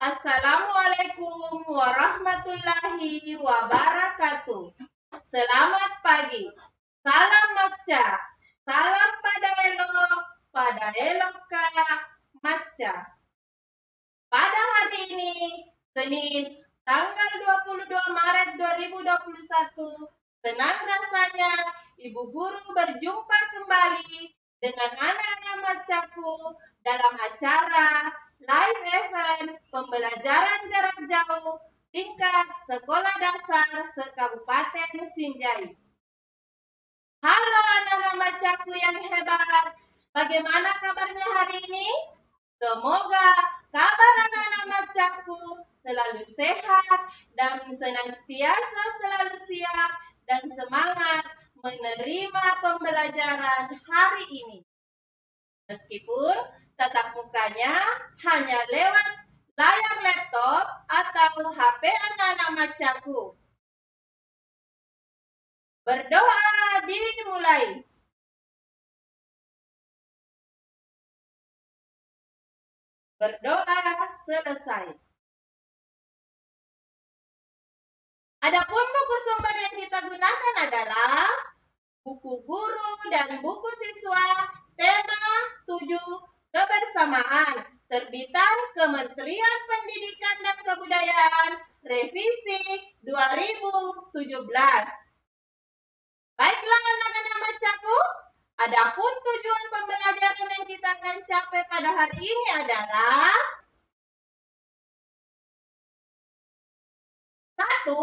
Assalamualaikum warahmatullahi wabarakatuh. Selamat pagi. Salam maca. Salam pada elok maca. Pada hari ini, Senin, tanggal 22 Maret 2021, senang rasanya Ibu Guru berjumpa kembali dengan anak-anak macaku dalam acara live event pembelajaran jarak jauh tingkat sekolah dasar se-Kabupaten Sinjai. Halo anak-anak macaku yang hebat, bagaimana kabarnya hari ini? Semoga kabar anak-anak macaku selalu sehat dan senantiasa selalu siap dan semangat menerima pembelajaran hari ini. Meskipun tatap mukanya hanya lewat layar laptop atau HP anak-anak macaku. Berdoa dimulai. Berdoa selesai. Adapun buku sumber yang kita gunakan adalah buku guru dan buku siswa tema 7 kebersamaan terbitan Kementerian Pendidikan dan Kebudayaan revisi 2017. Baiklah anak-anak macaku, adapun tujuan pembelajaran yang kita akan capai pada hari ini adalah 1.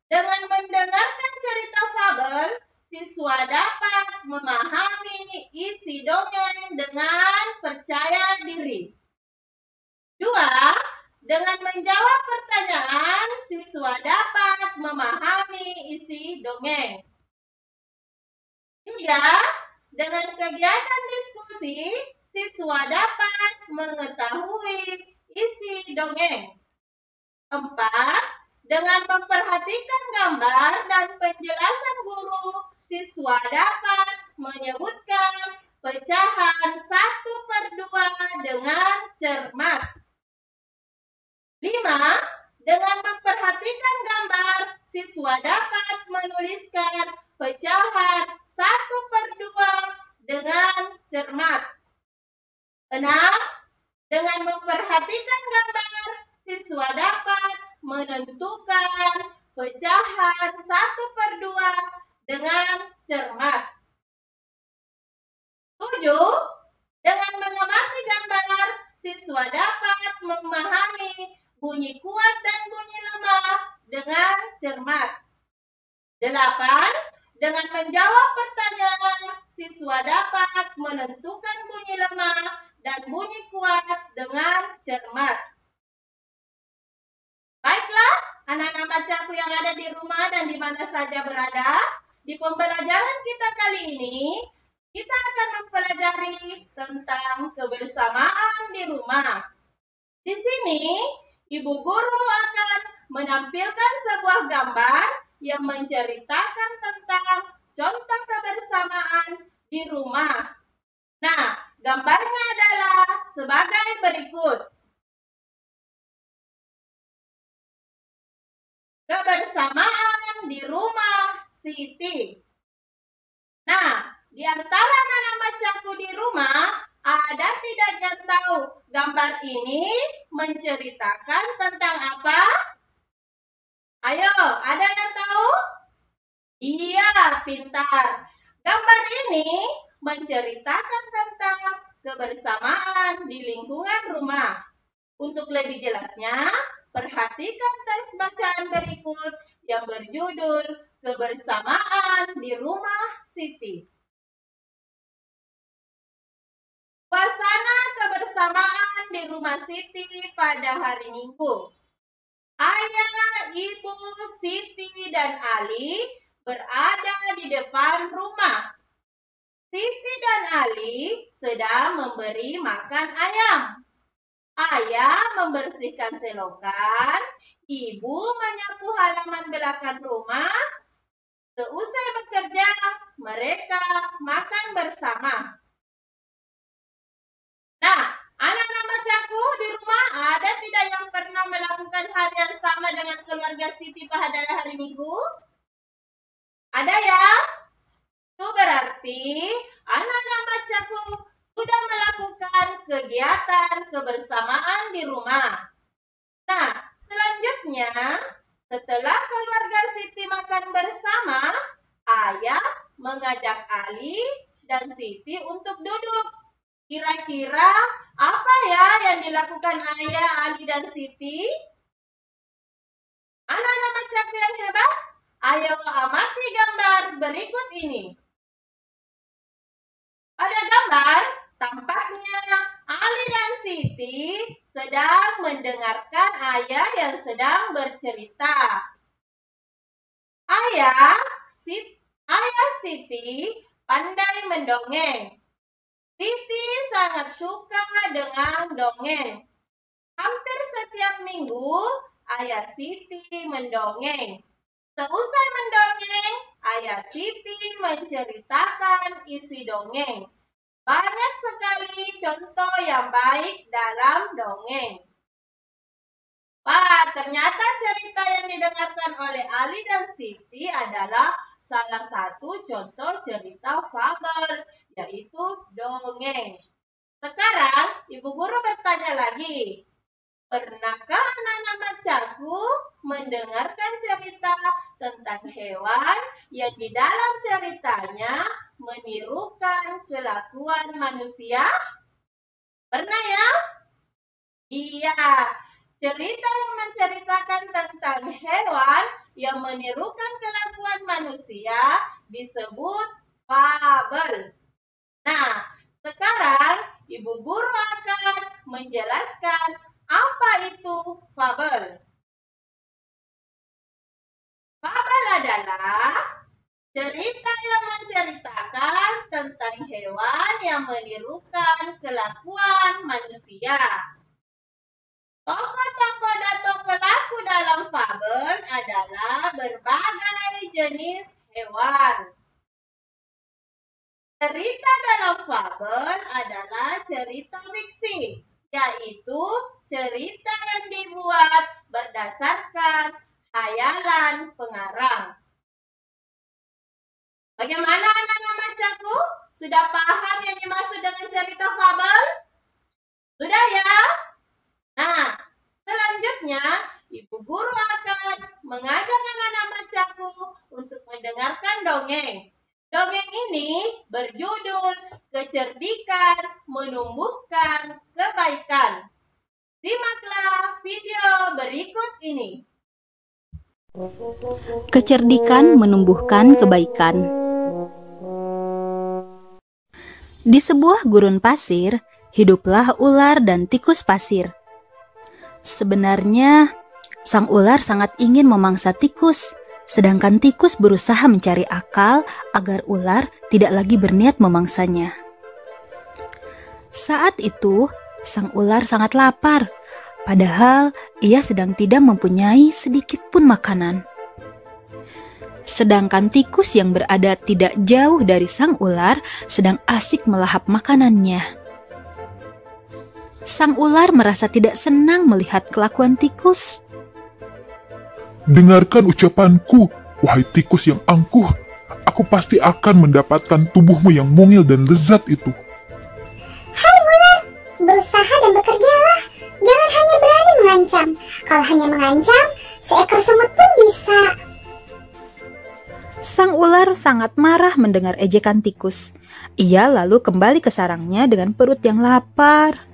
Dengan mendengarkan cerita fabel, siswa dapat memahami isi dongeng dengan percaya diri. 2. Dengan menjawab pertanyaan, siswa dapat memahami isi dongeng. 3. Dengan kegiatan diskusi, siswa dapat mengetahui isi dongeng. 4. Dengan memperhatikan gambar dan penjelasan guru, siswa dapat menyebutkan pecahan 1/2 dengan cermat. 5. Dengan memperhatikan gambar, siswa dapat menuliskan pecahan 1/2 dengan cermat. 6. Dengan memperhatikan gambar, siswa dapat menentukan pecahan 1/2 dengan cermat. 7. Dengan mengamati gambar, siswa dapat memahami bunyi kuat dan bunyi lemah dengan cermat. 8. Dengan menjawab pertanyaan, siswa dapat menentukan bunyi lemah dan bunyi kuat dengan cermat. Baiklah, anak-anak macaku yang ada di rumah dan di mana saja berada, di pembelajaran kita kali ini, kita akan mempelajari tentang kebersamaan di rumah. Di sini, Ibu Guru akan menampilkan sebuah gambar yang menceritakan tentang contoh kebersamaan di rumah. Nah, gambarnya adalah sebagai berikut. Kebersamaan di rumah Siti. Nah, di antara anak macaku di rumah, ada tidak yang tahu gambar ini menceritakan tentang apa? Ayo, ada yang tahu? Iya, pintar. Gambar ini menceritakan tentang kebersamaan di lingkungan rumah. Untuk lebih jelasnya, perhatikan teks bacaan berikut yang berjudul Kebersamaan di Rumah Siti. Suasana kebersamaan di rumah Siti pada hari Minggu. Ayah, ibu, Siti, dan Ali berada di depan rumah. Siti dan Ali sedang memberi makan ayam. Ayah membersihkan selokan, ibu menyapu halaman belakang rumah. Seusai bekerja, mereka makan bersama. Nah, anak-anak macaku di rumah ada tidak yang pernah keluarga Siti pada hari Minggu? Ada ya? Itu berarti anak-anak bacaku sudah melakukan kegiatan kebersamaan di rumah. Nah, selanjutnya setelah keluarga Siti makan bersama, ayah mengajak Ali dan Siti untuk duduk. Kira-kira apa ya yang dilakukan ayah, Ali, dan Siti? Anak-anak bacaku yang hebat, ayo amati gambar berikut ini. Pada gambar, tampaknya Ali dan Siti sedang mendengarkan ayah yang sedang bercerita. Ayah Siti pandai mendongeng. Siti sangat suka dengan dongeng. Hampir setiap minggu, ayah Siti mendongeng. Seusai mendongeng, ayah Siti menceritakan isi dongeng. Banyak sekali contoh yang baik dalam dongeng. Wah, ternyata cerita yang didengarkan oleh Ali dan Siti adalah salah satu contoh cerita fabel, yaitu dongeng. Sekarang, Ibu Guru bertanya lagi. Pernahkah anak-anak bacaku mendengarkan cerita tentang hewan yang di dalam ceritanya menirukan kelakuan manusia? Pernah ya? Iya, cerita yang menceritakan tentang hewan yang menirukan kelakuan manusia disebut fabel. Nah, sekarang Ibu Guru akan menjelaskan apa itu fabel. Fabel adalah cerita yang menceritakan tentang hewan yang menirukan kelakuan manusia. Tokoh-tokoh atau pelaku dalam fabel adalah berbagai jenis hewan. Cerita dalam fabel adalah cerita fiksi, yaitu cerita yang dibuat berdasarkan khayalan pengarang. Bagaimana anak-anak bacaku? Sudah paham yang dimaksud dengan cerita fabel? Sudah ya? Nah, selanjutnya Ibu Guru akan mengajak anak-anak bacaku untuk mendengarkan dongeng. Dongeng ini berjudul Kecerdikan Menumbuhkan Kebaikan. Simaklah video berikut ini. Kecerdikan menumbuhkan kebaikan. Di sebuah gurun pasir, hiduplah ular dan tikus pasir. Sebenarnya, sang ular sangat ingin memangsa tikus, sedangkan tikus berusaha mencari akal agar ular tidak lagi berniat memangsanya. Saat itu, sang ular sangat lapar, padahal ia sedang tidak mempunyai sedikit pun makanan. Sedangkan tikus yang berada tidak jauh dari sang ular sedang asik melahap makanannya. Sang ular merasa tidak senang melihat kelakuan tikus. Dengarkan ucapanku, wahai tikus yang angkuh. Aku pasti akan mendapatkan tubuhmu yang mungil dan lezat itu. Hai ular, berusaha dan bekerjalah. Jangan hanya berani mengancam. Kalau hanya mengancam, seekor semut pun bisa. Sang ular sangat marah mendengar ejekan tikus. Ia lalu kembali ke sarangnya dengan perut yang lapar.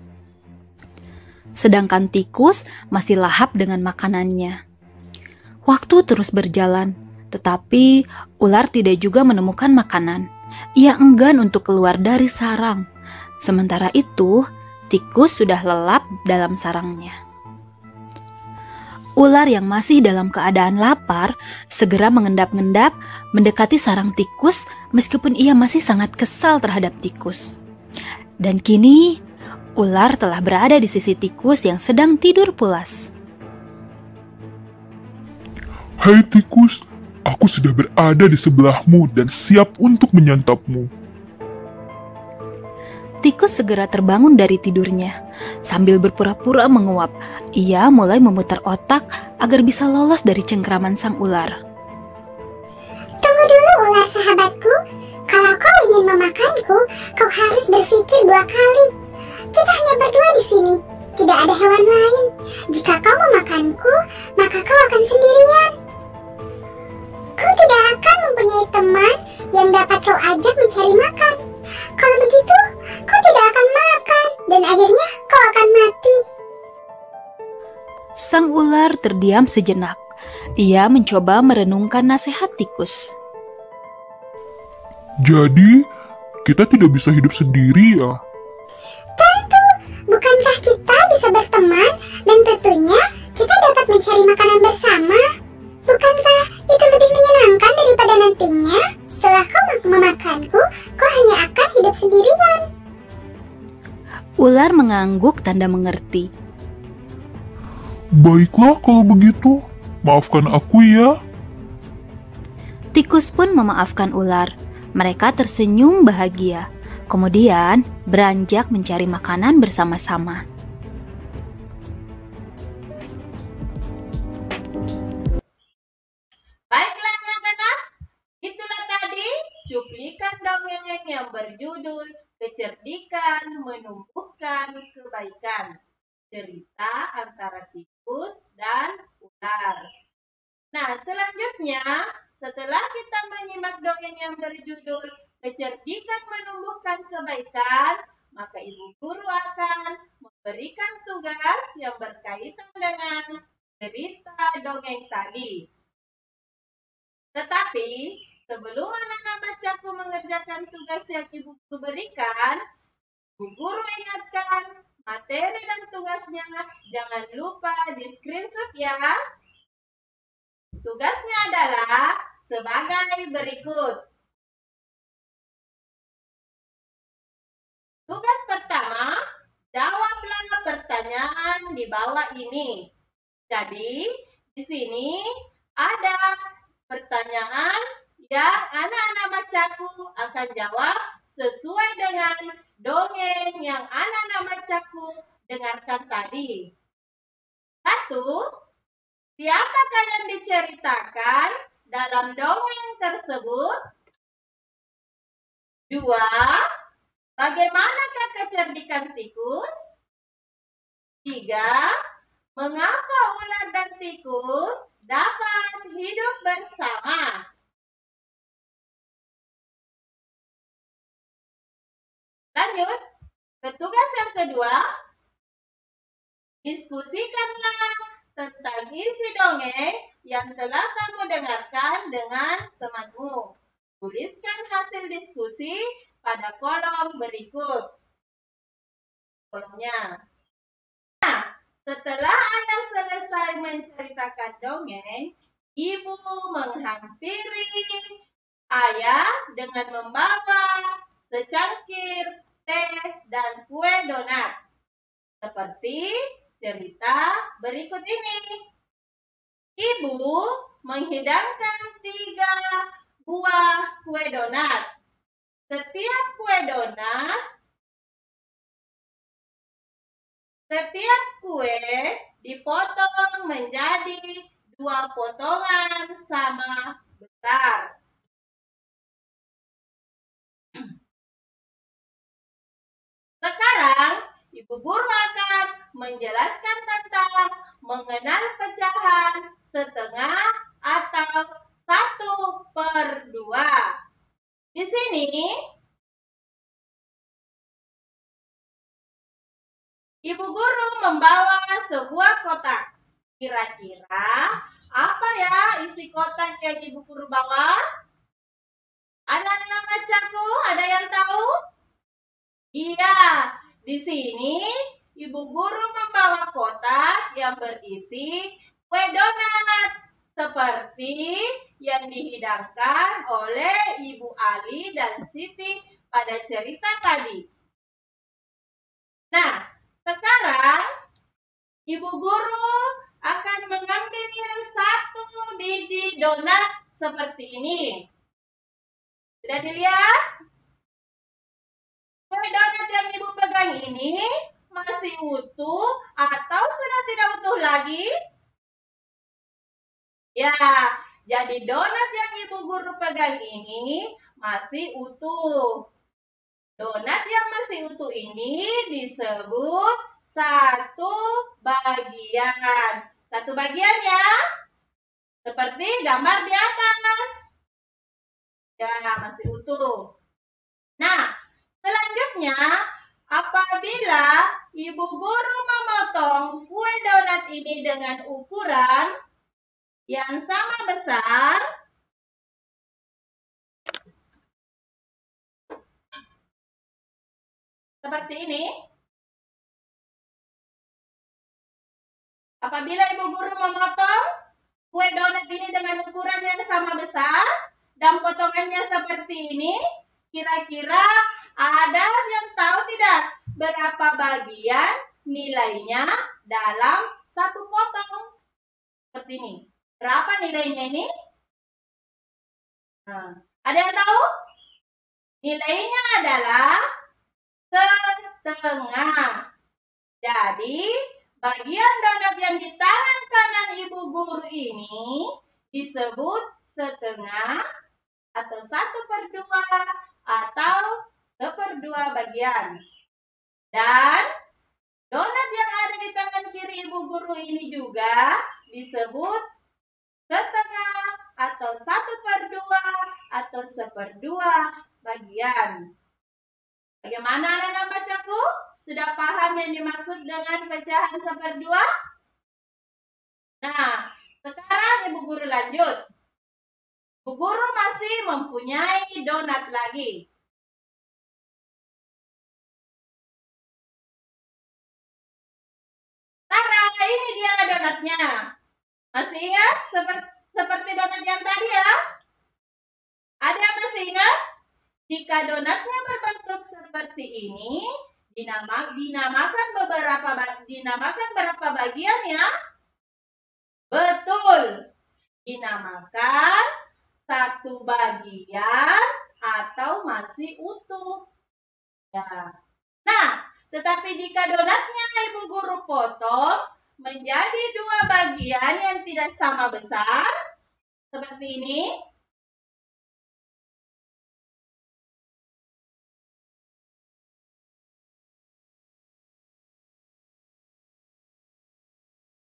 Sedangkan tikus masih lahap dengan makanannya. Waktu terus berjalan, tetapi ular tidak juga menemukan makanan. Ia enggan untuk keluar dari sarang. Sementara itu, tikus sudah lelap dalam sarangnya. Ular yang masih dalam keadaan lapar segera mengendap-endap mendekati sarang tikus meskipun ia masih sangat kesal terhadap tikus. Dan kini, ular telah berada di sisi tikus yang sedang tidur pulas. Hai tikus, aku sudah berada di sebelahmu dan siap untuk menyantapmu. Tikus segera terbangun dari tidurnya. Sambil berpura-pura menguap, ia mulai memutar otak agar bisa lolos dari cengkraman sang ular. Tunggu dulu, ular sahabatku. Kalau kau ingin memakanku, kau harus berpikir 2 kali. Kita hanya berdua di sini. Tidak ada hewan lain. Jika kau memakanku, maka kau akan sendirian. Kau tidak akan mempunyai teman yang dapat kau ajak mencari makan. Kalau begitu, kau tidak akan makan dan akhirnya kau akan mati. Sang ular terdiam sejenak. Ia mencoba merenungkan nasihat tikus. Jadi, kita tidak bisa hidup sendiri ya? Tentu, bukankah kita bisa berteman dan tentunya kita dapat mencari makanan bersama? Bukankah itu lebih menyenangkan daripada nantinya setelah kau memakanku, kau hanya akan hidup sendirian? Ular mengangguk tanda mengerti. Baiklah kalau begitu, maafkan aku ya. Tikus pun memaafkan ular. Mereka tersenyum bahagia. Kemudian beranjak mencari makanan bersama-sama. Baiklah anak-anak, itulah tadi cuplikan dongeng yang berjudul Kecerdikan Menumbuhkan Kebaikan. Cerita antara tikus dan ular. Nah, selanjutnya setelah kita menyimak dongeng yang berjudul Kecerdikan Menumbuhkan Kebaikan, maka ibu guru akan memberikan tugas yang berkaitan dengan cerita dongeng tadi. Tetapi sebelum anak-anak bacaku mengerjakan tugas yang ibu guru berikan, ibu guru ingatkan materi dan tugasnya jangan lupa di screenshot ya. Tugasnya adalah sebagai berikut. Tugas pertama, jawablah pertanyaan di bawah ini. Jadi, di sini ada pertanyaan yang anak-anak bacaku akan jawab sesuai dengan dongeng yang anak-anak bacaku dengarkan tadi. 1. Siapakah yang diceritakan dalam dongeng tersebut? 2. Bagaimanakah kecerdikan tikus? 3. Mengapa ular dan tikus dapat hidup bersama? Lanjut, ke tugas yang kedua. Diskusikanlah tentang isi dongeng yang telah kamu dengarkan dengan temanmu. Tuliskan hasil diskusi pada kolom berikut. Kolomnya. Nah, setelah ayah selesai menceritakan dongeng, ibu menghampiri ayah dengan membawa secangkir teh dan kue donat. Seperti cerita berikut ini. Ibu menghidangkan 3 buah kue donat. Setiap kue dipotong menjadi 2 potongan sama besar. Sekarang, ibu guru akan menjelaskan tentang mengenal pecahan setengah atau 1/2. Di sini, ibu guru membawa sebuah kotak. Kira-kira apa ya isi kotak yang ibu guru bawa? Anak-anak bacaku, ada yang tahu? Iya, di sini ibu guru membawa kotak yang berisi kue donat seperti yang dihidangkan oleh Ibu Ali dan Siti pada cerita tadi. Nah, sekarang ibu guru akan mengambil 1 biji donat seperti ini. Sudah dilihat? Kue donat yang Ibu pegang ini masih utuh atau sudah tidak utuh lagi? Ya, jadi donat yang Ibu Guru pegang ini masih utuh. Donat yang masih utuh ini disebut satu bagian. Satu bagian ya, seperti gambar di atas. Ya, masih utuh. Nah, selanjutnya, apabila Ibu Guru memotong kue donat ini dengan ukuran yang sama besar, seperti ini. Apabila Ibu Guru memotong kue donat ini dengan ukuran yang sama besar dan potongannya seperti ini, kira-kira ada yang tahu tidak berapa bagian nilainya dalam satu potong? Seperti ini. Berapa nilainya ini? Nah, ada yang tahu? Nilainya adalah setengah. Jadi, bagian donat yang di tangan kanan Ibu Guru ini disebut setengah atau 1/2 atau 1/2 bagian. Dan donat yang ada di tangan kiri Ibu Guru ini juga disebut setengah atau 1/2 atau 1/2 bagian. Bagaimana anak-anak bacaku? Sudah paham yang dimaksud dengan pecahan 1/2? Nah, sekarang Ibu Guru lanjut. Ibu Guru masih mempunyai donat lagi. Tara, ini dia donatnya. Masih ingat seperti donat yang tadi ya? Ada yang masih ingat? Jika donatnya berbentuk seperti ini, dinamakan berapa bagian ya? Betul. Dinamakan satu bagian atau masih utuh. Ya. Nah, tetapi jika donatnya Ibu Guru potong menjadi 2 bagian yang tidak sama besar, seperti ini.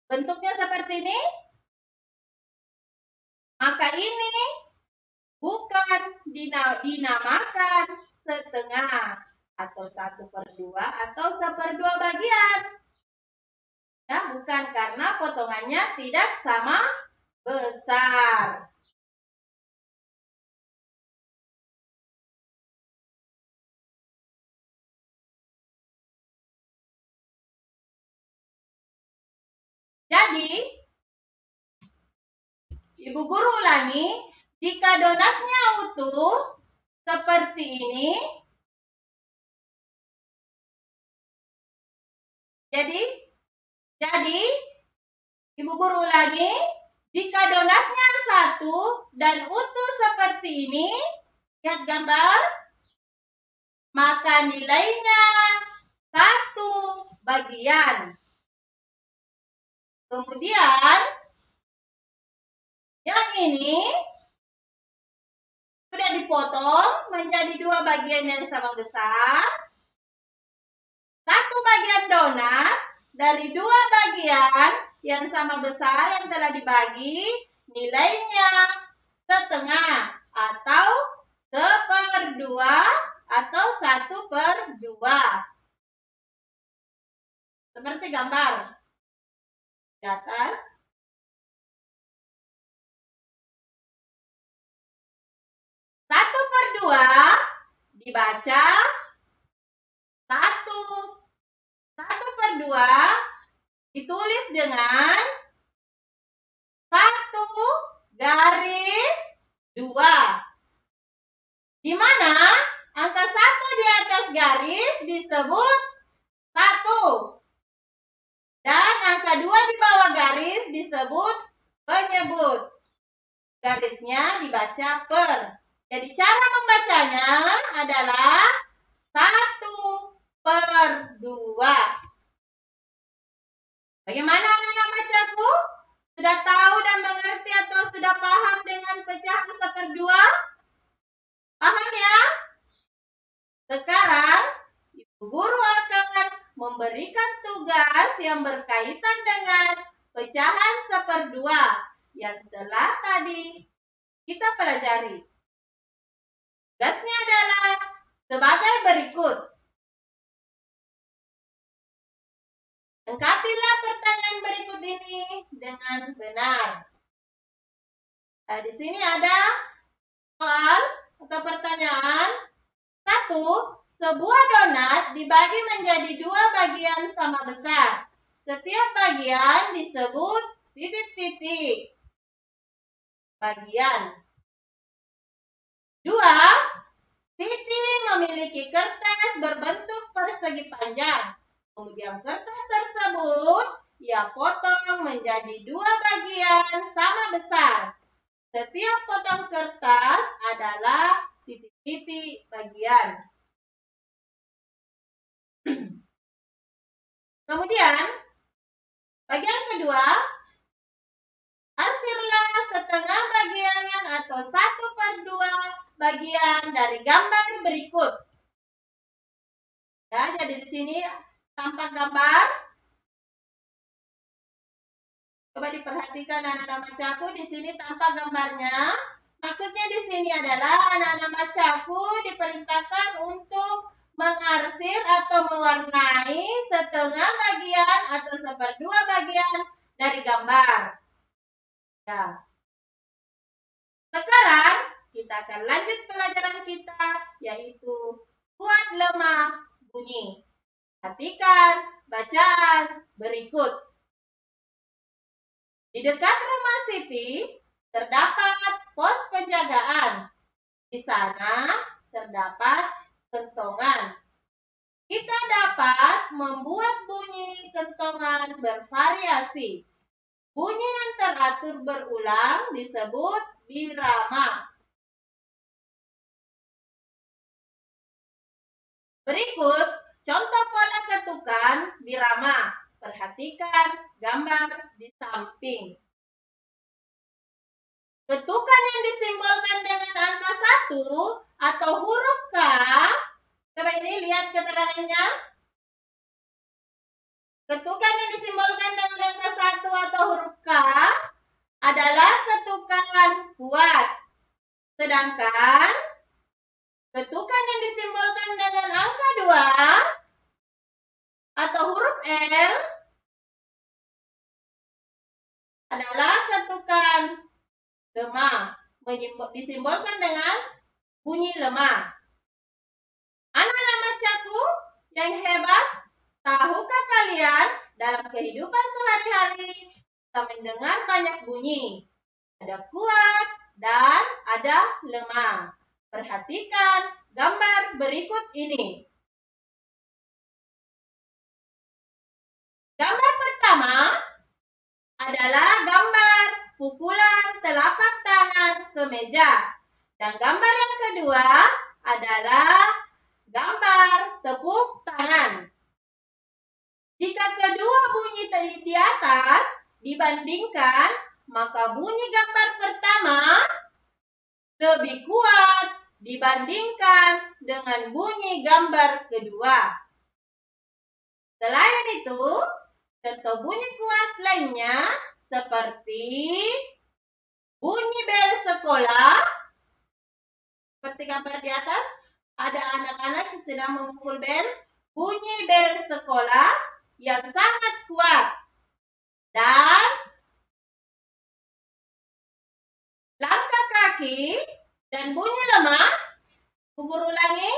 Bentuknya seperti ini. Maka ini bukan dinamakan setengah atau 1/2 atau 1/2 bagian. Ya, bukan, karena potongannya tidak sama besar. Jadi, Ibu Guru ulangi, jika donatnya utuh seperti ini, jadi Ibu Guru ulangi, jika donatnya 1 dan utuh seperti ini, lihat gambar, maka nilainya 1 bagian. Kemudian, yang ini sudah dipotong menjadi 2 bagian yang sama besar. 1 bagian donat dari 2 bagian yang sama besar yang telah dibagi, nilainya setengah atau 1/2 atau 1/2. Seperti gambar di atas. Satu per 2 dibaca 1. 1/2 ditulis dengan 1/2. Di mana angka 1 di atas garis disebut 1. Dan angka 2 di bawah garis disebut penyebut. Garisnya dibaca per. Jadi cara membacanya adalah 1/2. Bagaimana anak-anak bacaku? Sudah tahu dan mengerti atau sudah paham dengan pecahan 1/2? Paham ya? Sekarang, Ibu Guru akan memberikan tugas yang berkaitan dengan pecahan 1/2 yang telah tadi kita pelajari. Tugasnya adalah sebagai berikut. Lengkapilah pertanyaan berikut ini dengan benar. Nah, di sini ada soal atau pertanyaan. 1. Sebuah donat dibagi menjadi 2 bagian sama besar. Setiap bagian disebut titik-titik bagian. 2. Siti memiliki kertas berbentuk persegi panjang. Kemudian kertas tersebut ia potong menjadi 2 bagian sama besar. Setiap potong kertas adalah titik-titik bagian. Kemudian, bagian kedua, arsirlah setengah bagian atau 1/2 bagian dari gambar berikut. Ya, jadi di sini tampak gambar. Coba diperhatikan anak-anak bacaku, di sini tampak gambarnya. Maksudnya di sini adalah anak-anak bacaku diperintahkan untuk mengarsir atau mewarnai setengah bagian atau 1/2 bagian dari gambar. Ya. Sekarang kita akan lanjut pelajaran kita, yaitu kuat lemah bunyi. Perhatikan bacaan berikut. Di dekat rumah Siti terdapat pos penjagaan. Di sana terdapat kentongan. Kita dapat membuat bunyi kentongan bervariasi. Bunyi yang teratur berulang disebut birama. Berikut contoh pola ketukan birama. Perhatikan gambar di samping. Ketukan yang disimbolkan dengan angka 1 atau huruf K. Coba ini lihat keterangannya. Ketukan yang disimbolkan dengan angka 1 atau huruf K adalah ketukan kuat. Sedangkan ketukan yang disimbolkan dengan angka 2 atau huruf L adalah ketukan lemah. Disimbolkan dengan bunyi lemah. Anak-anak bacaku yang hebat, tahukah kalian dalam kehidupan sehari-hari kita mendengar banyak bunyi? Ada kuat dan ada lemah. Perhatikan gambar berikut ini. Gambar pertama adalah gambar pukulan telapak tangan ke meja. Dan gambar yang kedua adalah gambar tepuk tangan. Jika kedua bunyi di atas dibandingkan, maka bunyi gambar pertama lebih kuat dibandingkan dengan bunyi gambar kedua. Selain itu, contoh bunyi kuat lainnya seperti bunyi bel sekolah. Seperti gambar di atas, ada anak-anak yang sedang memukul bel. Bunyi bel sekolah yang sangat kuat. Dan langkah kaki dan bunyi lemah. Guru ulangi.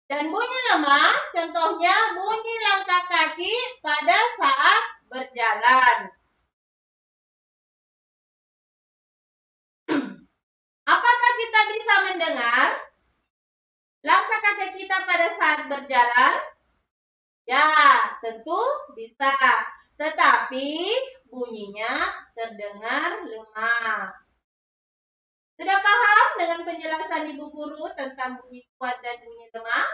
Dan bunyi lemah, contohnya bunyi langkah kaki pada saat berjalan. Apakah kita bisa mendengar langkah kaki kita pada saat berjalan? Ya, tentu bisa. Tetapi bunyinya terdengar lemah. Sudah paham dengan penjelasan Ibu Guru tentang bunyi kuat dan bunyi lemah?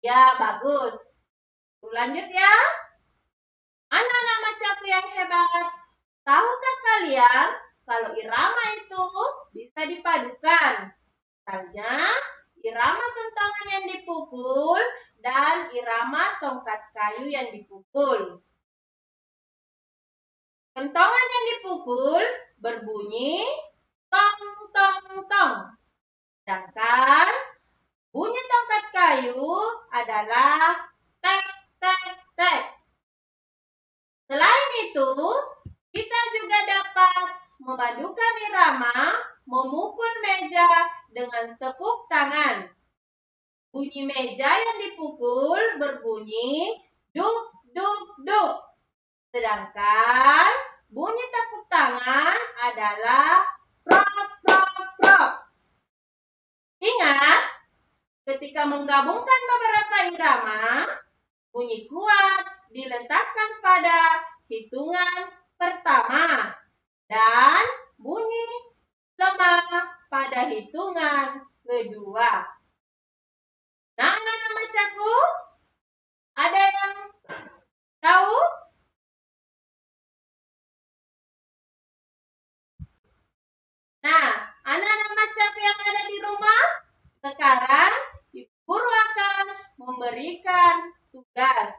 Ya, bagus. Lanjut ya. Anak-anak macaku yang hebat, tahukah kalian kalau irama itu bisa dipadukan? Misalnya, irama kentongan yang dipukul dan irama tongkat kayu yang dipukul. Kentongan yang dipukul berbunyi tong tong tong. Sedangkan bunyi tongkat kayu adalah tek tek tek. Selain itu, kita juga dapat memadukan irama memukul meja dengan tepuk tangan. Bunyi meja yang dipukul berbunyi duk duk duk. Sedangkan bunyi tepuk tangan adalah prok prok prok. Ingat, ketika menggabungkan beberapa irama, bunyi kuat diletakkan pada hitungan pertama dan bunyi lemah pada hitungan kedua. Nah, anak-anak macaku, ada yang tahu? Nah, anak-anak macaku yang ada di rumah, sekarang Ibu Guru akan memberikan tugas.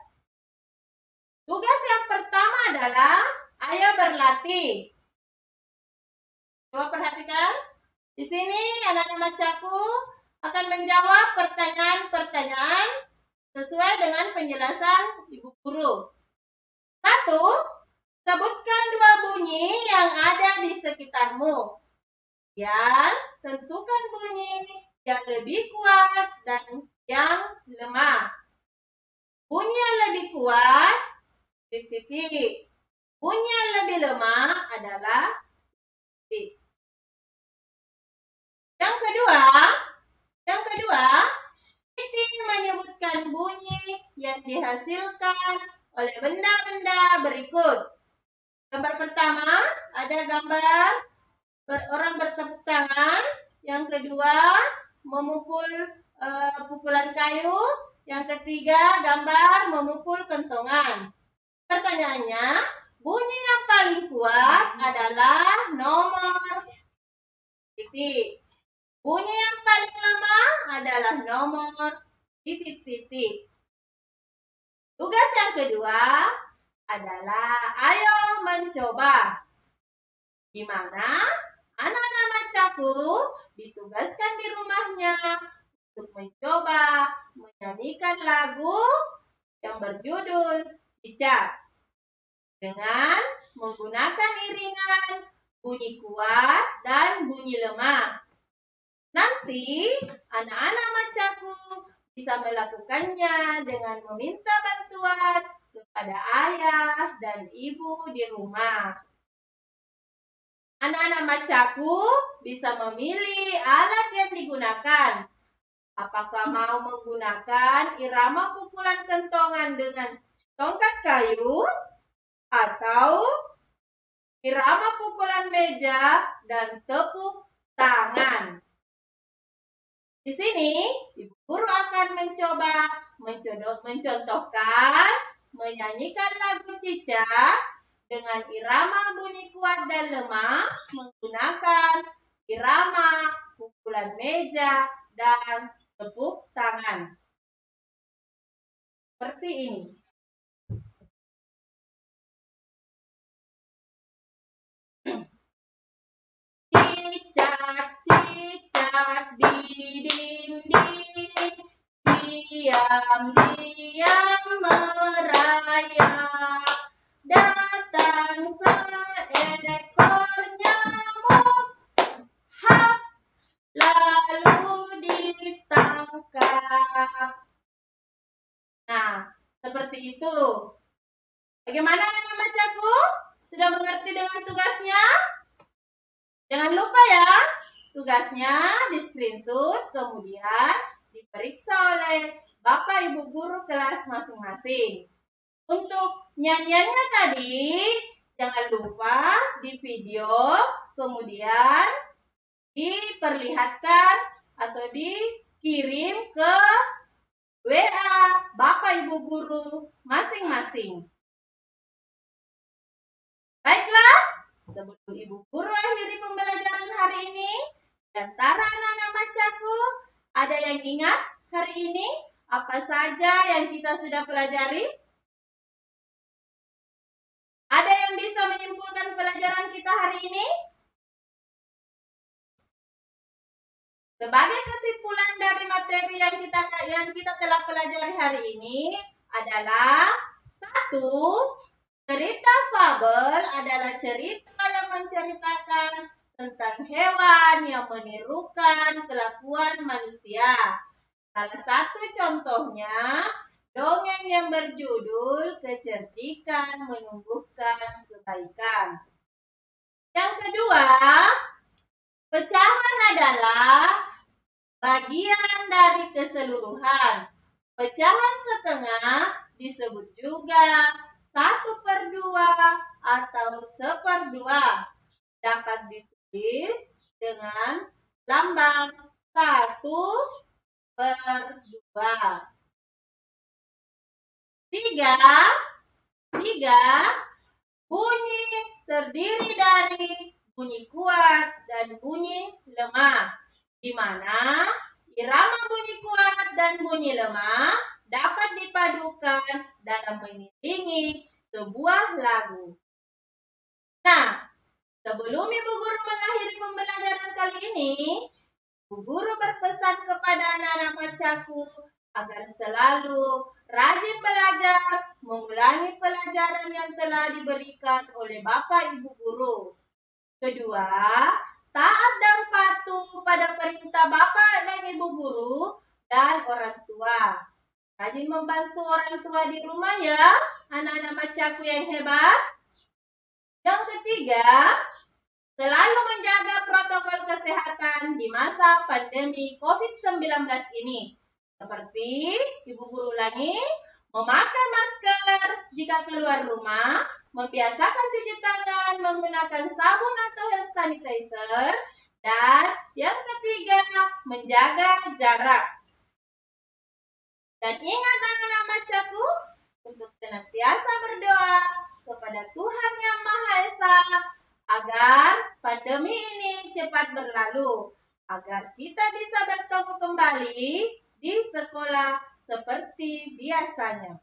Tugas yang pertama adalah ayo berlatih. Coba perhatikan. Di sini anak-anak macaku akan menjawab pertanyaan-pertanyaan sesuai dengan penjelasan Ibu Guru. 1. Sebutkan 2 bunyi yang ada di sekitarmu. Dan tentukan bunyi yang lebih kuat dan yang lemah. Bunyi yang lebih kuat, titik. Bunyi yang lebih lemah adalah titik. Yang kedua, titik menyebutkan bunyi yang dihasilkan oleh benda-benda berikut. Gambar pertama ada gambar orang bertepuk tangan. Yang kedua, memukul pukulan kayu. Yang ketiga, gambar memukul kentongan. Pertanyaannya, bunyi yang paling kuat adalah nomor titik. Bunyi yang paling lemah adalah nomor titik. Tugas yang kedua adalah ayo mencoba. Di mana anak-anak macaku ditugaskan di rumahnya untuk mencoba menyanyikan lagu yang berjudul Cicak dengan menggunakan iringan bunyi kuat dan bunyi lemah. Nanti anak-anak macaku bisa melakukannya dengan meminta bantuan kepada ayah dan ibu di rumah. Anak-anak macaku bisa memilih alat yang digunakan. Apakah mau menggunakan irama pukulan kentongan dengan tongkat kayu atau irama pukulan meja dan tepuk tangan. Di sini, Ibu Guru akan mencoba mencontohkan menyanyikan lagu Cicak dengan irama bunyi kuat dan lemah menggunakan irama pukulan meja dan tepuk tangan. Seperti ini. Cicak, cicak di dinding, diam-diam merayap, datang seekor nyamuk, hap, lalu ditangkap. Nah, seperti itu. Bagaimana anak macaku? Sudah mengerti dengan tugasnya? Jangan lupa ya, tugasnya di-screenshot kemudian diperiksa oleh Bapak Ibu Guru kelas masing-masing. Untuk nyanyiannya tadi, jangan lupa di video kemudian diperlihatkan atau dikirim ke WA Bapak Ibu Guru masing-masing. Baiklah, sebelum Ibu Guru akhiri pembelajaran hari ini, di antara anak-anak macaku, ada yang ingat hari ini apa saja yang kita sudah pelajari? Ada yang bisa menyimpulkan pelajaran kita hari ini? Sebagai kesimpulan dari materi yang kita telah pelajari hari ini adalah 1. Cerita fabel adalah cerita yang menceritakan tentang hewan yang menirukan kelakuan manusia. Salah satu contohnya, dongeng yang berjudul Kecerdikan Menumbuhkan Kebaikan. Yang kedua, pecahan adalah bagian dari keseluruhan. Pecahan setengah disebut juga 1/2 atau 1/2. Dapat ditulis dengan lambang 1/2. 3. Bunyi terdiri dari bunyi kuat dan bunyi lemah, di mana irama bunyi kuat dan bunyi lemah dapat dipadukan dalam mengiringi sebuah lagu. Nah, sebelum Ibu Guru mengakhiri pembelajaran kali ini, Ibu Guru berpesan kepada anak-anak macaku agar selalu rajin belajar, mengulangi pelajaran yang telah diberikan oleh Bapak Ibu Guru. Kedua, taat dan patuh pada perintah Bapak dan Ibu Guru dan orang tua. Rajin membantu orang tua di rumah ya, anak-anak macaku yang hebat. Yang ketiga, selalu menjaga protokol kesehatan di masa pandemi COVID-19 ini. Seperti Ibu Guru ulangi, memakai masker jika keluar rumah, membiasakan cuci tangan menggunakan sabun atau hand sanitizer, dan yang ketiga, menjaga jarak. Dan ingat anak-anak macaku, untuk senantiasa berdoa kepada Tuhan Yang Maha Esa agar pandemi ini cepat berlalu, agar kita bisa bertemu kembali di sekolah seperti biasanya.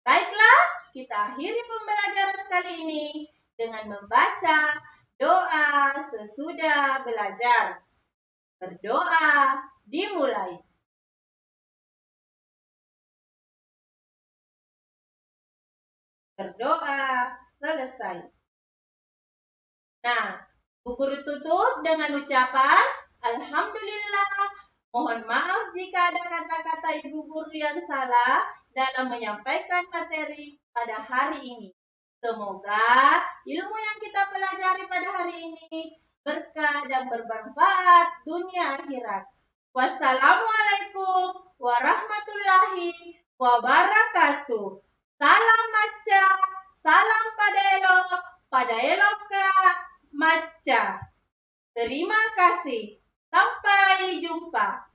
Baiklah, kita akhiri pembelajaran kali ini dengan membaca doa sesudah belajar. Berdoa dimulai. Berdoa selesai. Nah, Bu Guru tutup dengan ucapan Alhamdulillah. Mohon maaf jika ada kata-kata Ibu Guru yang salah dalam menyampaikan materi pada hari ini. Semoga ilmu yang kita pelajari pada hari ini berkah dan bermanfaat dunia akhirat. Wassalamualaikum warahmatullahi wabarakatuh. Salam maca, salam pada eloka maca. Terima kasih. Sampai jumpa.